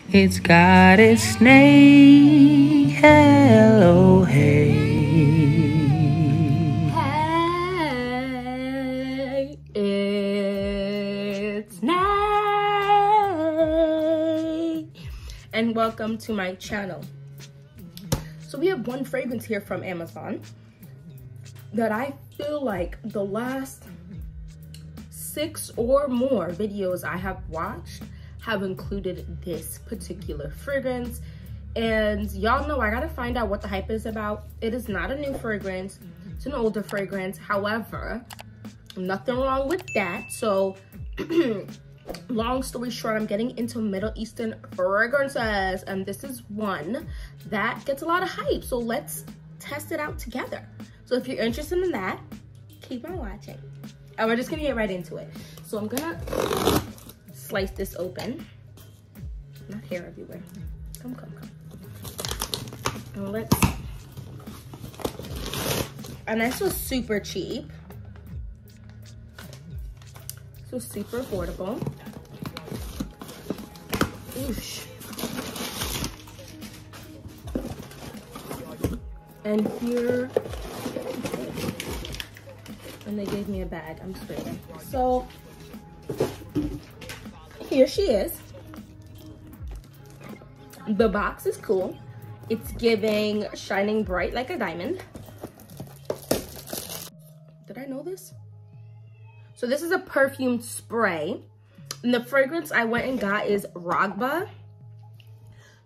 It's got its name. Hello, hey. Hey, it's night. And welcome to my channel. So we have one fragrance here from Amazon that I feel like the last 6 or more videos I have watched have included this particular fragrance. And y'all know I gotta find out what the hype is about. It is not a new fragrance, it's an older fragrance. However, nothing wrong with that. So long story short, I'm getting into Middle Eastern fragrances, and this is one that gets a lot of hype. So let's test it out together. So if you're interested in that, keep on watching. And we're just gonna get right into it. So I'm gonna slice this open. Not hair everywhere. Come. And this was super cheap. This was super affordable. Oosh. And here, and they gave me a bag. I'm just waiting. So here she is. The box is cool. It's giving shining bright like a diamond. Did I know this? So this is a perfume spray. And the fragrance I went and got is Raghba.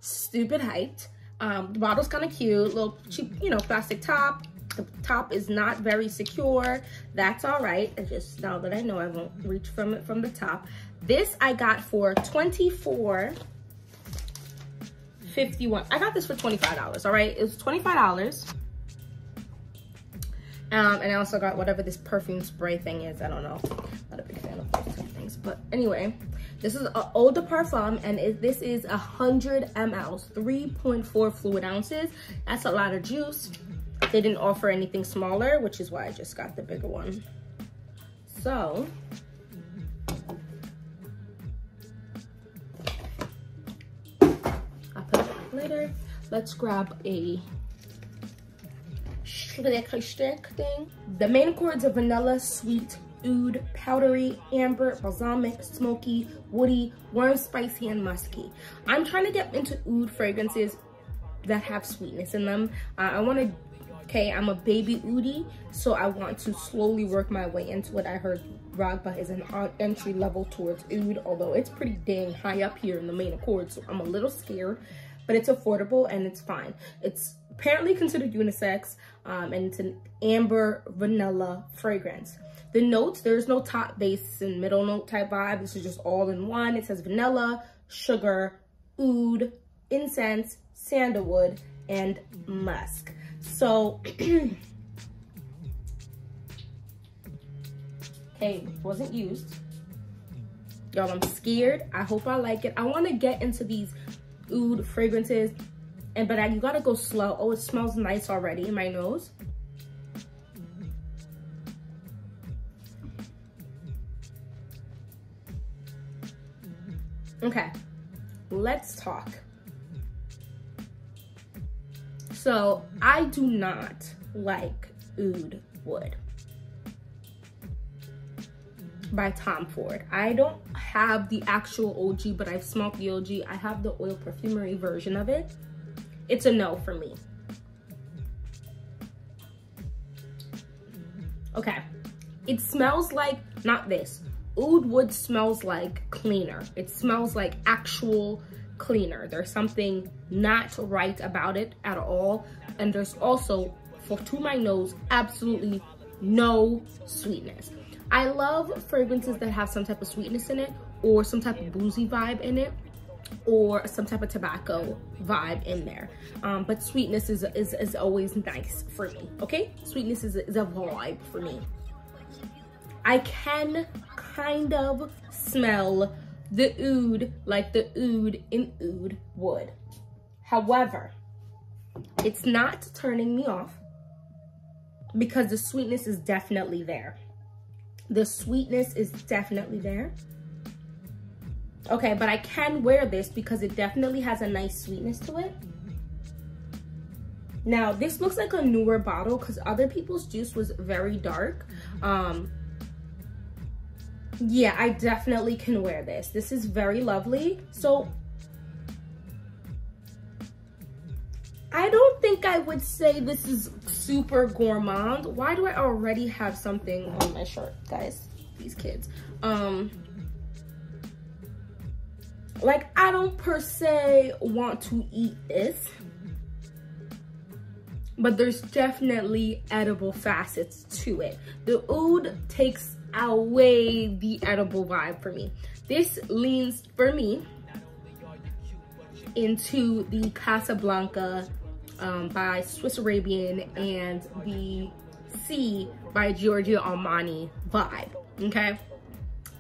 Stupid hyped. The bottle's kind of cute. Little cheap, plastic top. The top is not very secure. That's all right. I just, now that I know, I won't reach from it from the top. This I got for $24.51. I got this for $25, all right? It was $25. And I also got whatever this perfume spray thing is. I don't know. Not a big fan of those type of things. But anyway, this is an eau de parfum, and this is 100 mLs, 3.4 fluid ounces. That's a lot of juice. They didn't offer anything smaller, which is why I just got the bigger one. So I'll put it back later. Let's grab a stick thing. The main accords are vanilla, sweet, oud, powdery, amber, balsamic, smoky, woody, warm, spicy, and musky. I'm trying to get into oud fragrances that have sweetness in them. I'm a baby oudie, so I want to slowly work my way into it. I heard Raghba is an entry level towards oud, although it's pretty dang high up here in the main accord, so I'm a little scared, but it's affordable and it's fine. It's apparently considered unisex, and it's an amber vanilla fragrance. The notes, there's no top, base, and middle note type vibe. This is just all in one. It says vanilla, sugar, oud, incense, sandalwood, and musk. So, okay, wasn't used. Y'all, I'm scared. I hope I like it. I want to get into these oud fragrances, but you gotta go slow. Oh, it smells nice already in my nose. Okay, let's talk. So I do not like Oud Wood by Tom Ford. I don't have the actual OG, but I've smelled the OG. I have the oil perfumery version of it. It's a no for me. Okay, it smells like, not this. Oud Wood smells like cleaner. It smells like actual cleaner. There's something not right about it at all. And there's also, to my nose, absolutely no sweetness. I love fragrances that have some type of sweetness in it, or some type of boozy vibe in it, or some type of tobacco vibe in there. But sweetness is always nice for me, okay? Sweetness is a vibe for me. I can kind of smell the oud, like the oud in Oud Wood. However, it's not turning me off because the sweetness is definitely there. The sweetness is definitely there. Okay, but I can wear this because it definitely has a nice sweetness to it. Now, this looks like a newer bottle because other people's juice was very dark. Yeah, I definitely can wear this. This is very lovely. So I don't think I would say this is super gourmand. Why do I already have something on my shirt, guys? These kids. Like, I don't per se want to eat this, but there's definitely edible facets to it. The oud takes away the edible vibe for me. This leans, for me, into the Casablanca by Swiss Arabian and the C by Giorgio Armani vibe, okay?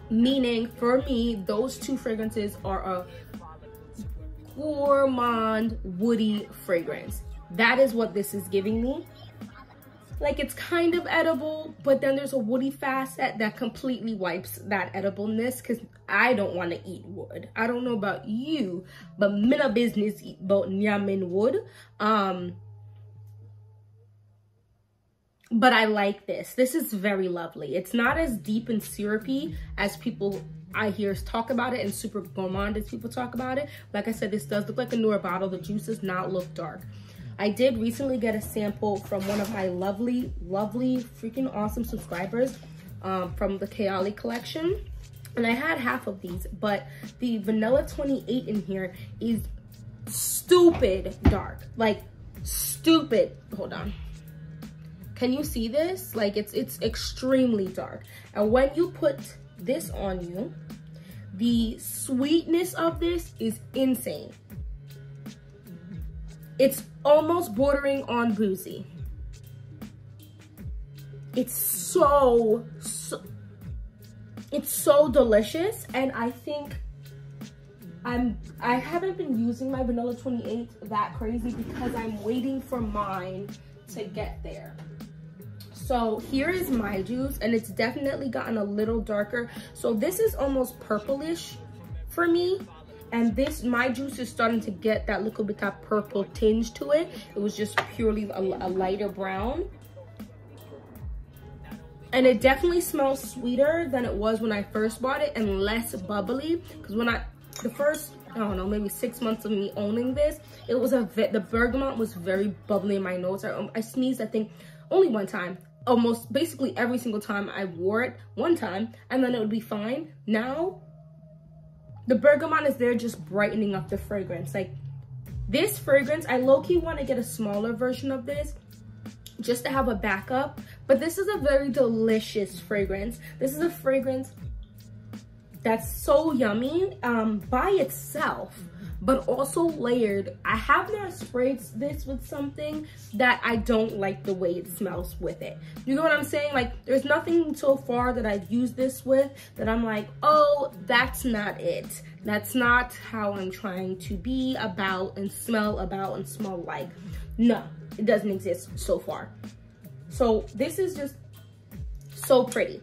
Meaning, for me, those two fragrances are a gourmand, woody fragrance. That is what this is giving me. Like, it's kind of edible, but then there's a woody facet that completely wipes that edibleness, because I don't want to eat wood. I don't know about you, but me no business eat about nyamin wood. But I like this. This is very lovely. It's not as deep and syrupy as people I hear talk about it, and super gourmand as people talk about it. Like I said, this does look like a newer bottle. The juice does not look dark. I did recently get a sample from one of my lovely, lovely, freaking awesome subscribers from the Kayali collection. And I had half of these, but the vanilla 28 in here is stupid dark. Like, stupid. Hold on. Can you see this? Like, it's extremely dark. And when you put this on you, the sweetness of this is insane. It's almost bordering on boozy. It's so delicious. And I think I haven't been using my vanilla 28 that crazy because I'm waiting for mine to get there. So here is my juice, and it's definitely gotten a little darker. So this is almost purplish for me. And this, my juice is starting to get that little bit of purple tinge to it. It was just purely a lighter brown. And it definitely smells sweeter than it was when I first bought it, and less bubbly. Because when the first, I don't know, maybe 6 months of me owning this, it was the bergamot was very bubbly in my nose. I sneezed, I think, only one time. Almost basically every single time I wore it, one time, and then it would be fine. Now, the bergamot is there just brightening up the fragrance. Like, this fragrance, I low-key want to get a smaller version of this just to have a backup. But this is a very delicious fragrance. This is a fragrance that's so yummy by itself, but also layered. I have not sprayed this with something that I don't like the way it smells with it. You know what I'm saying? Like, there's nothing so far that I've used this with that I'm like, oh, that's not it. That's not how I'm trying to be about and smell like. No, it doesn't exist so far. So this is just so pretty.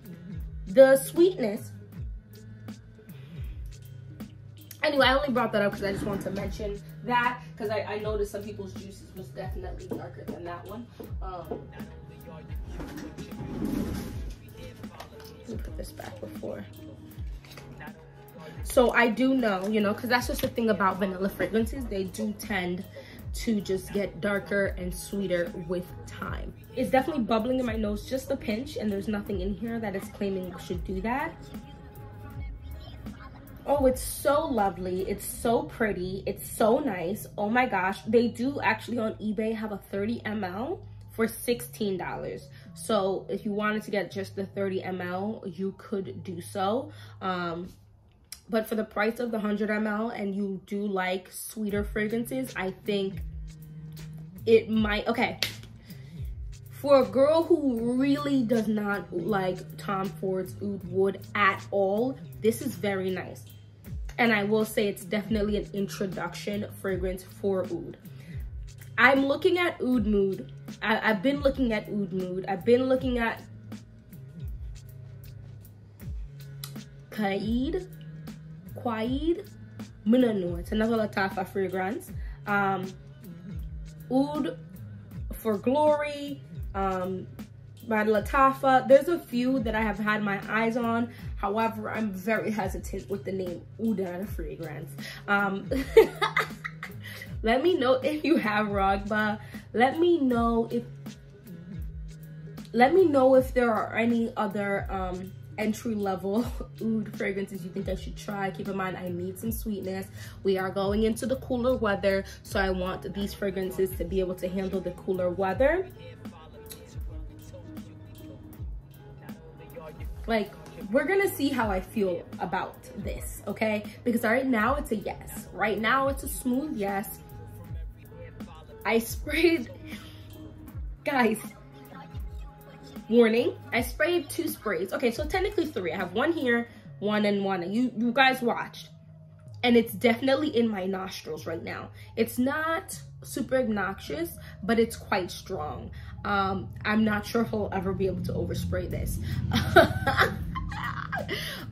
The sweetness, anyway, I only brought that up because I just wanted to mention that, because I noticed some people's juices was definitely darker than that one. Let me put this back before. So I do know, you know, because that's just the thing about vanilla fragrances. They do tend to just get darker and sweeter with time. It's definitely bubbling in my nose just a pinch, and there's nothing in here that is claiming should do that. Oh, it's so lovely. It's so pretty. It's so nice. Oh my gosh. They do actually on eBay have a 30 ml for $16. So if you wanted to get just the 30 ml, you could do so. But for the price of the 100 ml and you do like sweeter fragrances, I think it might, okay. For a girl who really does not like Tom Ford's Oud Wood at all, this is very nice. And I will say it's definitely an introduction fragrance for oud. I'm looking at Oud Mood. I've been looking at Oud Mood. I've been looking at Quaid Minano. It's another Lataffah fragrance. Oud for Glory, by Lataffah. There's a few that I have had my eyes on. However, I'm very hesitant with the name Oud fragrance. Let me know if you have Raghba. Let me know if there are any other entry-level oud fragrances you think I should try. Keep in mind, I need some sweetness. We are going into the cooler weather, so I want these fragrances to be able to handle the cooler weather. Like, we're gonna see how I feel about this, okay? Because right now it's a yes. Right now it's a smooth yes. I sprayed, guys, warning, I sprayed 2 sprays. Okay, so technically 3. I have 1 here, 1 and 1. You guys watched. And it's definitely in my nostrils right now. It's not super obnoxious, but it's quite strong. I'm not sure if I'll ever be able to overspray this.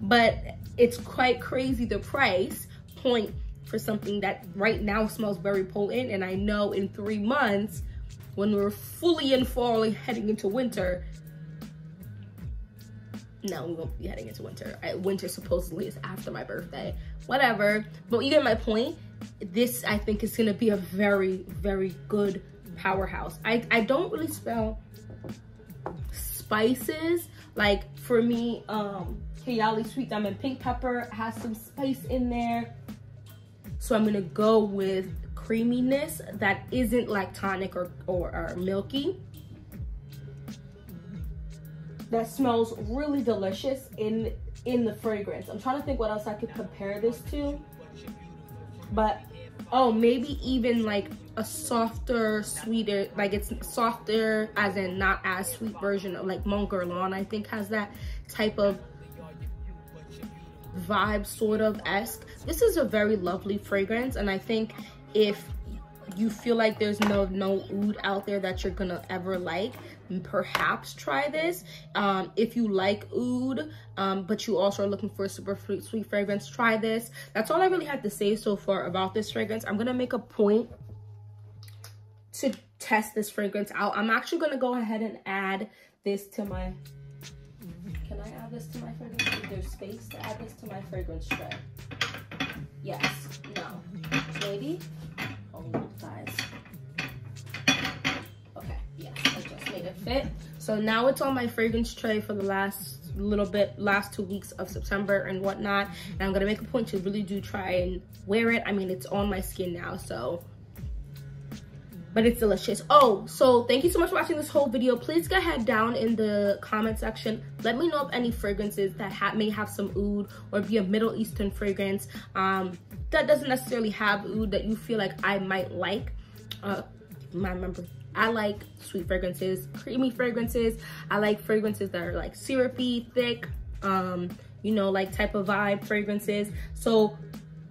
But it's quite crazy the price point for something that right now smells very potent. And I know in 3 months, when we're fully in fall and heading into winter, no, we won't be heading into winter. Winter supposedly is after my birthday. Whatever. But you get my point. This, I think, is going to be a very, very good powerhouse. I don't really smell spices. Like, for me, Kayali Sweet Diamond Pink Pepper has some spice in there. So I'm going to go with creaminess that isn't lactonic or milky. That smells really delicious in the fragrance. I'm trying to think what else I could compare this to. But, oh, maybe even like a softer, sweeter, like it's softer as in not as sweet version of like Mon Guerlain, I think has that type of vibe, sort of esque. This is a very lovely fragrance, and I think if you feel like there's no oud out there that you're gonna ever like, perhaps try this. If you like oud, but you also are looking for a super sweet fragrance, try this. That's all I really had to say so far about this fragrance. I'm gonna make a point to test this fragrance out. I'm actually gonna go ahead and add this to my, can I add this to my fragrance? Is there space to add this to my fragrance tray? Yes, no, maybe? Oh, guys. Okay, yes, I just made it fit. So now it's on my fragrance tray for the last 2 weeks of September and whatnot. And I'm gonna make a point to really do try and wear it. I mean, it's on my skin now, so. But it's delicious. Oh, so thank you so much for watching this whole video. Please go ahead down in the comment section. Let me know of any fragrances that may have some oud or be a Middle Eastern fragrance that doesn't necessarily have oud that you feel like I might like. Remember, I like sweet fragrances, creamy fragrances. I like fragrances that are like syrupy, thick, you know, like type of vibe fragrances. So,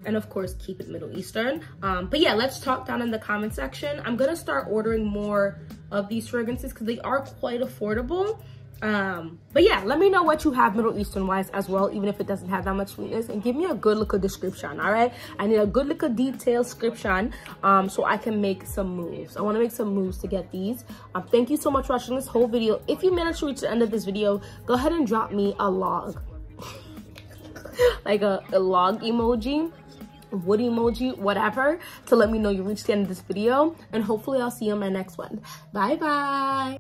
and of course, keep it Middle Eastern. But yeah, let's talk down in the comment section. I'm gonna start ordering more of these fragrances because they are quite affordable. But yeah, let me know what you have Middle Eastern wise as well, even if it doesn't have that much sweetness, and give me a good look of description. All right, I need a good look of detailed description so I can make some moves. I want to make some moves to get these. Thank you so much for watching this whole video. If you managed to reach the end of this video, go ahead and drop me a log like a log emoji, wood emoji, whatever, to let me know you reached the end of this video. And hopefully I'll see you in my next one. Bye bye.